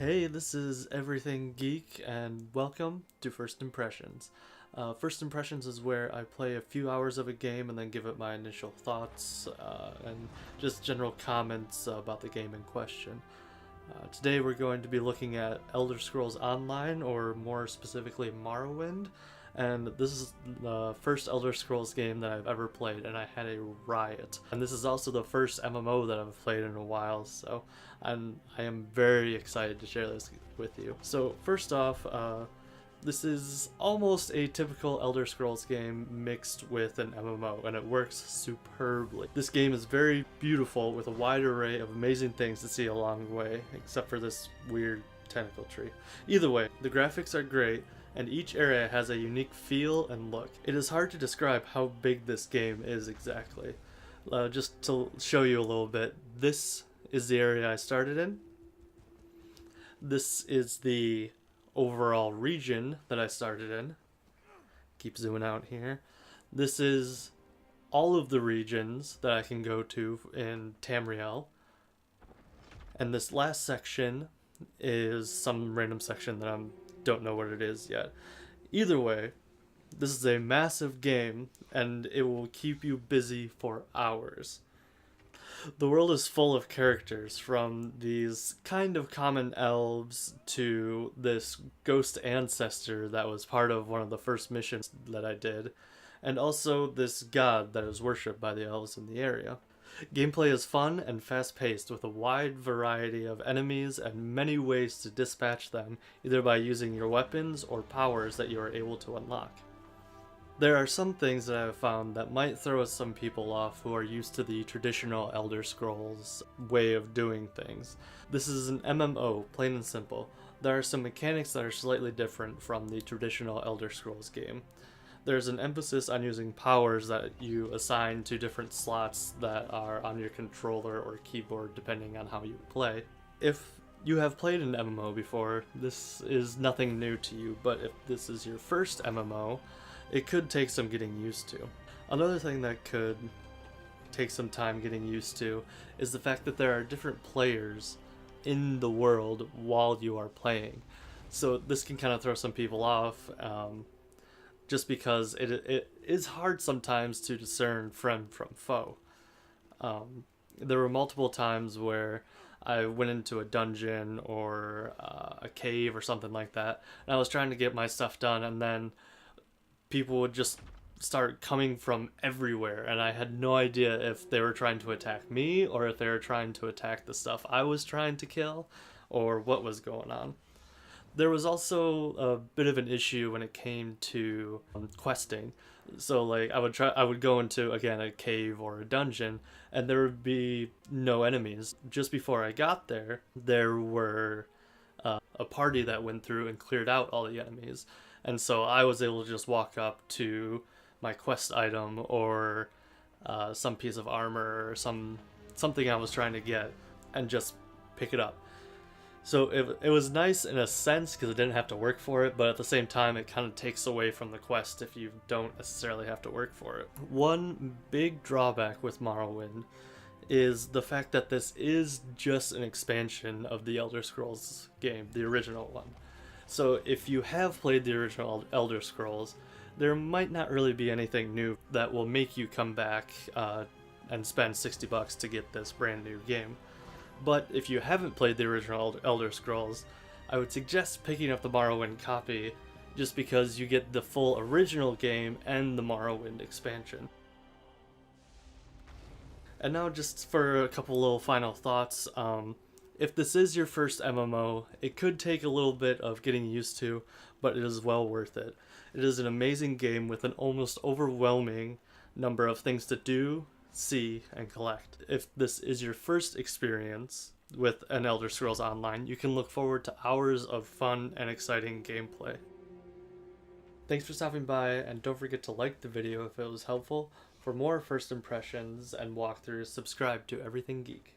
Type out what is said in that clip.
Hey, this is Everything Geek, and welcome to First Impressions. First Impressions is where I play a few hours of a game and then give it my initial thoughts and just general comments about the game in question. Today we're going to be looking at Elder Scrolls Online, or more specifically Morrowind, and this is the first Elder Scrolls game that I've ever played, and I had a riot. And this is also the first MMO that I've played in a while, so I am very excited to share this with you. So first off, this is almost a typical Elder Scrolls game mixed with an MMO, and it works superbly. This game is very beautiful with a wide array of amazing things to see along the way, except for this weird tentacle tree. Either way, the graphics are great, and each area has a unique feel and look. It is hard to describe how big this game is exactly. Just to show you a little bit, this is the area I started in. This is the overall region that I started in. Keep zooming out here. This is all of the regions that I can go to in Tamriel. And this last section is some random section that I don't know what it is yet. Either way, this is a massive game and it will keep you busy for hours. The world is full of characters, from these kind of common elves to this ghost ancestor that was part of one of the first missions that I did, and also this god that is worshipped by the elves in the area. Gameplay is fun and fast-paced, with a wide variety of enemies and many ways to dispatch them, either by using your weapons or powers that you are able to unlock. There are some things that I have found that might throw some people off who are used to the traditional Elder Scrolls way of doing things. This is an MMO, plain and simple. There are some mechanics that are slightly different from the traditional Elder Scrolls game. There's an emphasis on using powers that you assign to different slots that are on your controller or keyboard depending on how you play. If you have played an MMO before, this is nothing new to you, but if this is your first MMO, it could take some getting used to. Another thing that could take some time getting used to is the fact that there are different players in the world while you are playing. So this can kind of throw some people off, just because it is hard sometimes to discern friend from foe. There were multiple times where I went into a dungeon or a cave or something like that, and I was trying to get my stuff done, and then people would just start coming from everywhere, and I had no idea if they were trying to attack me or if they were trying to attack the stuff I was trying to kill, or what was going on. There was also a bit of an issue when it came to questing. So like I would go into, again, a cave or a dungeon, and there would be no enemies. Just before I got there, there were a party that went through and cleared out all the enemies. And so I was able to just walk up to my quest item or some piece of armor or something I was trying to get and just pick it up. So it was nice in a sense because I didn't have to work for it, but at the same time it kind of takes away from the quest if you don't necessarily have to work for it. One big drawback with Morrowind is the fact that this is just an expansion of the Elder Scrolls game, the original one. So if you have played the original Elder Scrolls, there might not really be anything new that will make you come back and spend $60 to get this brand new game. But if you haven't played the original Elder Scrolls, I would suggest picking up the Morrowind copy, just because you get the full original game and the Morrowind expansion. And now just for a couple little final thoughts. If this is your first MMO, it could take a little bit of getting used to, but it is well worth it. It is an amazing game with an almost overwhelming number of things to do, see, and collect. If this is your first experience with an Elder Scrolls Online, you can look forward to hours of fun and exciting gameplay. Thanks for stopping by, and don't forget to like the video if it was helpful. For more first impressions and walkthroughs, subscribe to Everything Geek.